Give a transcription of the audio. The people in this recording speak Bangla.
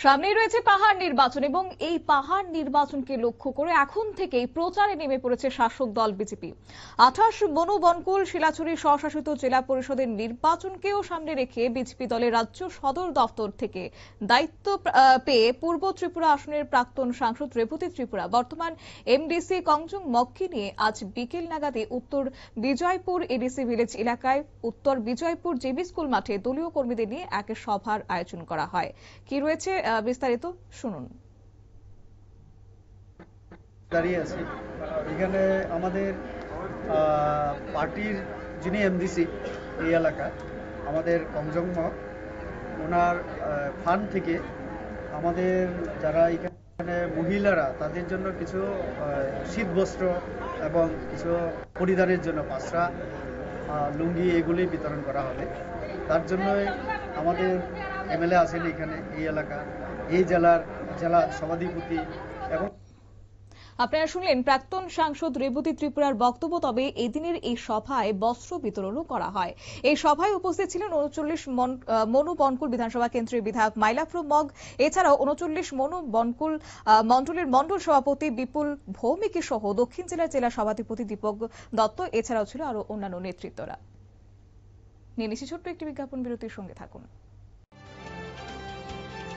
সামনেই রয়েছে পাহাড় নির্বাচন এবং এই পাহাড় নির্বাচনকে লক্ষ্য করে এখন থেকেই প্রচারে নেমে পড়েছে শাসক দল বিজেপি। 28 মনু বনকুল শিলাচুরি স্বশাসিত জেলা পরিষদের নির্বাচনকেও সামনে রেখে বিজেপি দলের রাজ্য সদর দফতর থেকে দায়িত্ব পেয়ে পূর্ব ত্রিপুরা আসনের প্রাক্তন সাংসদ রেবতী ত্রিপুরা বর্তমান এমডিসি কংজং মগকে নিয়ে আজ বিকেল নাগাদে উত্তর বিজয়পুর এডিসি ভিলেজ এলাকায় উত্তর বিজয়পুর জেবি স্কুল মাঠে দলীয় কর্মীদের নিয়ে এক সভার আয়োজন করা হয়। কি রয়েছে বিস্তারিত শুনুন। দাঁড়িয়ে আছি এখানে আমাদের পার্টির যিনি এমডিসি এই এলাকা আমাদের কংজং মগ ওনার ফান্ড থেকে আমাদের যারা এখানে মহিলারা তাদের জন্য কিছু শীত বস্ত্র এবং কিছু পরিধানের জন্য পাঁচরা লুঙ্গি এগুলি বিতরণ করা হবে। তার জন্যই আমাদের এমএলএ আছেন এখানে এই এলাকা এই জেলা সভাধিপতি এবং আপনারা শুনলেন প্রাক্তন সাংসদ রেবতী ত্রিপুরার বক্তব্য। তবে এদিনের এই সভায় বস্ত্র বিতরণও করা হয়। এই সভায় উপস্থিত ছিলেন 39 মনু বনকুল বিধানসভা কেন্দ্রের বিধায়ক মাইলাফ্রু মগ, এছাড়াও 39 মনু বনকুল মন্ডলের মন্ডল সভাপতি বিপুল ভৌমিক সহ দক্ষিণ জেলার জেলা সভাধিপতি দীপক দত্ত, এছাড়াও ছিল আরো অন্যান্য নেতৃত্বরা। নিয়ে নিচ্ছি ছোট্ট একটি বিজ্ঞাপন বিরতির সঙ্গে থাকুন।